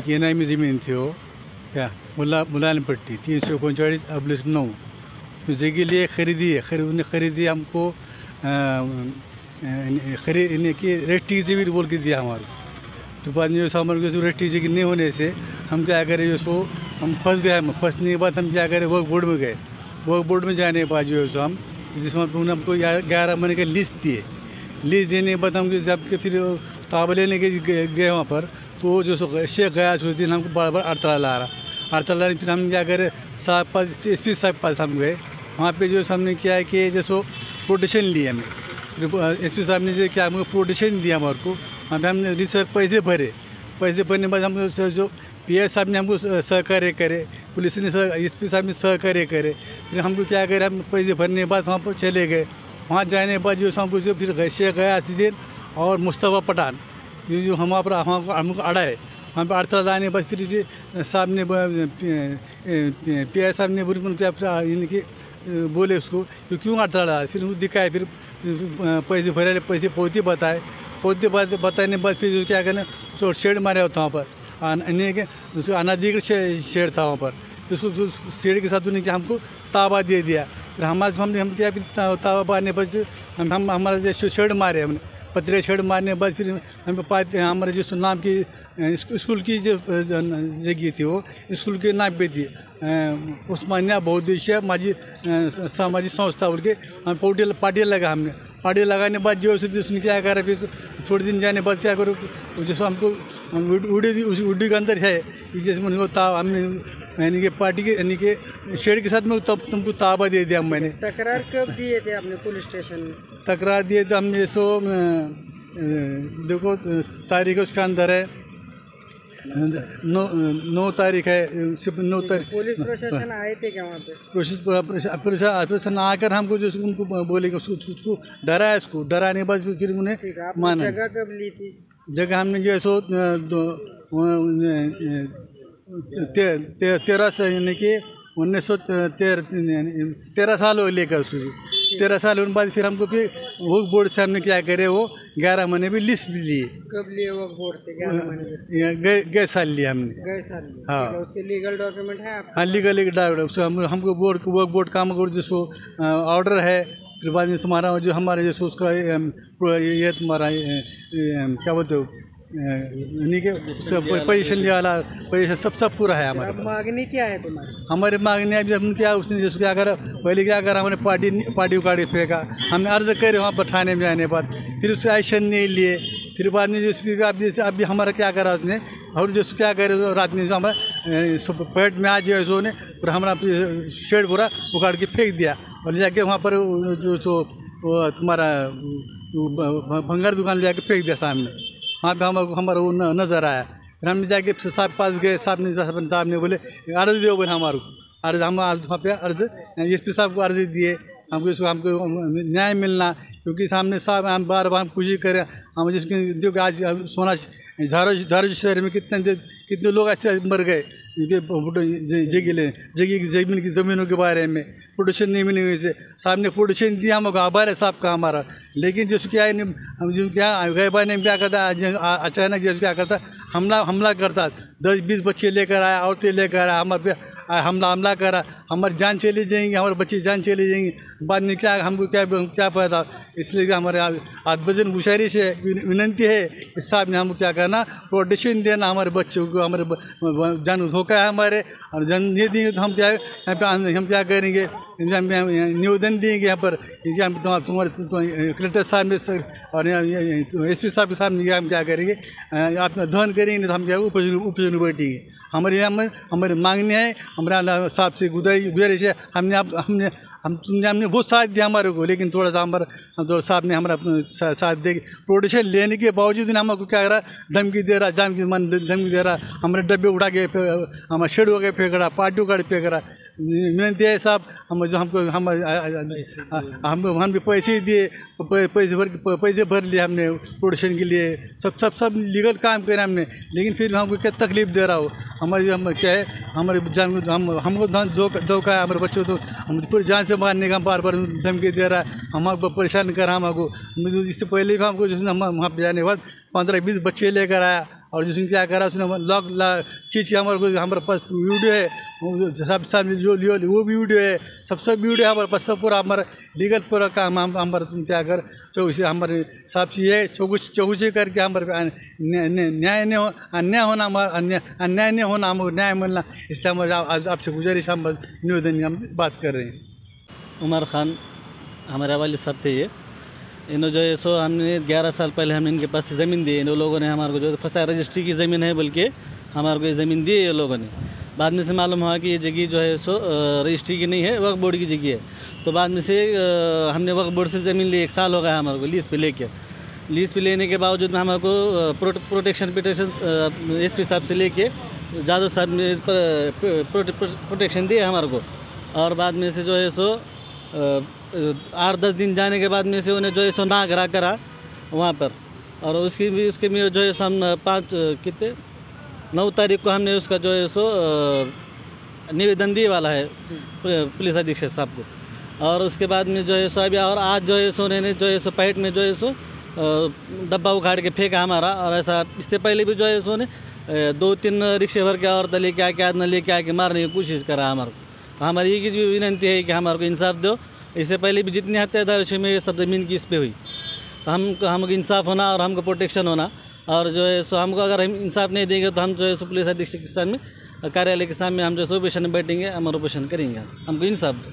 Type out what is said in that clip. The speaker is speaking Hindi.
केनाई में ज़मीन थी वो क्या मुलायम पट्टी 339/9 उसी के लिए खरीदी हमको इनकी रेस्टी ज़मीन बोल के दिया हमारे। तो बाद में जो हमारे को रेस्टी ज़मीन नहीं होने से हम क्या करें जो सो हम फंस गए। फंसने के बाद हम क्या करें वर्क बोर्ड में गए। वर्क बोर्ड में जाने के बाद जो है सो हम जिसमें उन्होंने हमको 11 महीने का लिस्ट दिए। लिस्ट देने के बाद हम जब के फिर ताबा लेने के गए वहाँ पर तो जो सो शेख गया उस दिन हमको बड़ा बड़ा हड़ताल आ रहा। हड़ताल आने फिर हम क्या करें साहब पास SP साहब पास हम गए। वहाँ पे जो हमने क्या है कि जैसो प्रोटेक्शन लिया हमें। SP साहब ने जो क्या हमको प्रोटेक्शन दिया हमारे को। वहाँ पे हमने रिसर्च पैसे भरे के बाद हम जो PS साहब ने हमको सहकार्य करे, पुलिस ने SP साहब ने सहकार्य करे। फिर हमको क्या करे हम पैसे भरने के बाद वहाँ पर चले गए। वहाँ जाने के बाद जो हमको जो फिर शेख गया सीजन और मुस्तफ़ा पठान जो हमको अड़ा है। वहाँ पर हड़ताल आने के बाद फिर साहब ने PI साहब ने इनके बोले उसको तो क्यों हड़ताल आया। फिर दिखाए फिर पैसे भरे पैसे पौधे बताने के बाद फिर क्या करना उसको शेड मारे होता वहाँ पर उसको अनाधिकृत शेड था वहाँ पर। उसको शेड के साथ उन्होंने क्या हमको ताबा दे दिया। फिर हम क्या फिर ताबा मारने पर हम हमारा जो शेड मारे हमने पतरे शेड मारने के बाद फिर हमारे जो नाम की स्कूल की जो जगह थी वो स्कूल के नाम पे थी उस्मानिया बहुउद्देशीय सामाजिक संस्था बोल के हम पार्टी लगा। हमने पार्टी लगाने के बाद जो उसने क्या करा फिर थोड़े दिन जाने बाद क्या करो जैसे हमको उड़ी के अंदर है जैसे मैंने होता हमने यानी कि पार्टी के यानी कि शेड के साथ में तब तुमको ताबा दे दिया। मैंने तकरार कब दिए थे आपने पुलिस स्टेशन में? तकरार दिए थे हमने सो देखो तारीख उसका अंदर है 9 तारीख है 9 तारीख। पुलिस प्रशासन आए थे क्या वहाँ पे? प्रशासन आकर हमको जो उनको बोले उसको डराया। उसको डराने के बाद फिर उन्हें माना। जगह कब ली थी? जगह हमने जो है सो 13 से यानी कि 1913 साल हो लेकर उसको 13 साल होने बाद फिर हमको फिर वक्फ बोर्ड से हमने क्या करे वो 11 महीने भी लिस्ट भी लिए। कब लिए वक्फ बोर्ड से 11 महीने? गए साल लिया हमने। गए साल लिए? हाँ। उसके लीगल डॉक्यूमेंट है आपके? हाँ लीगल डॉक्यूमेंट हमको वक्फ बोर्ड काम जो ऑर्डर है। फिर बाद में तुम्हारा जो हमारे जो उसका ये तुम्हारा क्या बोलते हो यानी कि पोजीशन लिया वाला पोजीशन सब पूरा है हमारा। मांगनी क्या है तुम्हारी? हमारे मांगने अभी हम क्या उसने जैसे क्या करा पहले क्या करा हमने पार्टी उखाड़ी फेंका। हमने अर्ज करे वहाँ पर थाने में जाने के बाद फिर उससे एक्शन नहीं लिए। फिर बाद में जो जैसे अभी हमारा क्या करा उसने और जो क्या करे रात में जो हमारा पेट में आ जाए उसने और हमारा शेड पूरा उखाड़ के फेंक दिया और ले जाके वहाँ पर जो तुम्हारा भंगार दुकान ले जाके फेंक दिया सामने। वहाँ पे हमारा वो नज़र आया। फिर हम जाके साहब पास गए। साहब ने बोले अर्ज दो बोले हमारे को अर्ज हम वहाँ पे अर्ज SP साहब को अर्ज दिए हमको न्याय मिलना क्योंकि सामने साहब हम बार हम कोशिश करें हम जिसके जो आज सोना झारो शहर में कितने लोग ऐसे मर गए जमीन की ज़मीनों के बारे में प्रोटेक्शन नहीं मिलने से साहब ने प्रोटेक्शन दिया हमको आभार है साहब का हमारा। लेकिन जो क्या है हम जो क्या गैबा ने क्या करता अचानक जैसे क्या करता हमला करता 10-20 बच्चे लेकर आया औरतें लेकर आया हमारे हमला करा हमारी जान चली जाएंगी हमारे बच्चे जान चली जाएंगी बाद में क्या हमको क्या फायदा। इसलिए हमारे आदबजन गुजारिश है विनंती है कि साहब ने हमको क्या करना प्रोटेक्शन देना हमारे बच्चों को हमारे जान धोखा है हमारे और जान नहीं देंगे तो हम क्या करेंगे निवेदन देंगे यहाँ पर तुम्हारे कलेक्टर साहब में और SP साहब के सामने हम क्या करेंगे आप दहन करेंगे तो हम क्या उपचुनाव बैठेंगे। हमारे मांगने हैं हमारे साहब से गुजारिश है हमने बहुत साथ दिया हमारे को लेकिन थोड़ा सा हमारा साहब ने हमारा साथ दे प्रोटेक्शन लेने के बावजूद हमको क्या करा धमकी दे रहा धमकी दे रहा हमारे डब्बे उठा के हमारे शेड उठा के फेंक रहा पार्टी उठा के फेंक रहा। विनती है साहब हम भी पैसे दिए पैसे भर लिए हमने प्रोटेक्शन के लिए सब लीगल काम करे हमने लेकिन फिर हमको क्या तकलीफ दे रहा हो हम क्या है हमारे जान हमको धोखा है हमारे बच्चों तो हम पूरी जान से मारने का बार धमकी दे रहा है हमको परेशान कर रहा हमको। इससे पहले भी हमको जिसने हम वहाँ पे जाने के बाद 15-20 बच्चे लेकर आया और जिसने क्या करा उसने लॉक खींच के हमारे पास वीडियो है, सब सब जो लियो वो भी वीडियो है, सब वीडियो है हमारे पास, सब पूरा हमारा लीगल पूरा काम हम हमारे तुम क्या कर चौकसी हमारे सब चीज़ चौकसी करके हमारे न्याय नहीं हो अन्याय होना अन्याय नहीं होना हमको न्याय मिलना, इसलिए हम आपसे गुजारिश हम निवेदन हम बात कर रहे हैं। उमर खान हमारे वालिद साहब थे ये, इन्होंने जो है सो हमने 11 साल पहले हमने इनके पास ज़मीन दी, इन लोगों ने हमारे को जो फंसा रजिस्ट्री की ज़मीन है बल्कि हमारे को ये ज़मीन दी है ये लोगों ने। बाद में से मालूम हुआ कि ये जगह जो है सो रजिस्ट्री की नहीं है, वक्फ बोर्ड की जगह है। तो बाद में से हमने वक्फ बोर्ड से ज़मीन ली, 1 साल हो गया हमारे को लीज़ पे लेके। लीज़ पे लेने के बावजूद में हमारे को प्रोटेक्शन SP साहब से लेके जादव साहब ने प्रोटेक्शन दिए हमारे को। और बाद में से जो है सो 8-10 दिन जाने के बाद में से उन्हें जो है सो ना करा वहाँ पर। और उसके में जो है सो हम 9 तारीख को हमने उसका जो है सो निवेदन दिए वाला है पुलिस अधीक्षक साहब को। और उसके बाद में जो है सो अभी और आज जो है सो उन्होंने जो है सो पैट में जो है सो डब्बा उखाड़ के फेंका हमारा। और ऐसा इससे पहले भी जो है सो ने 2-3 रिक्शे भर के औरत लेके आके आदमी लेके आके मारने की कोशिश करा हमारे को। हमारी ये की विनती है कि हमारे को इंसाफ दो। इससे पहले भी जितनी हत्यादारी में ये सब ज़मीन की इस पे हुई, तो हमको इंसाफ होना और हमको प्रोटेक्शन होना। और जो है सो हमको अगर हम इंसाफ नहीं देंगे तो हम जो है सो पुलिस अधीक्षक के सामने कार्यालय के सामने हम जो है सो ऑपरेशन में बैठेंगे, हम ऑपरेशन करेंगे, हमको इंसाफ दो।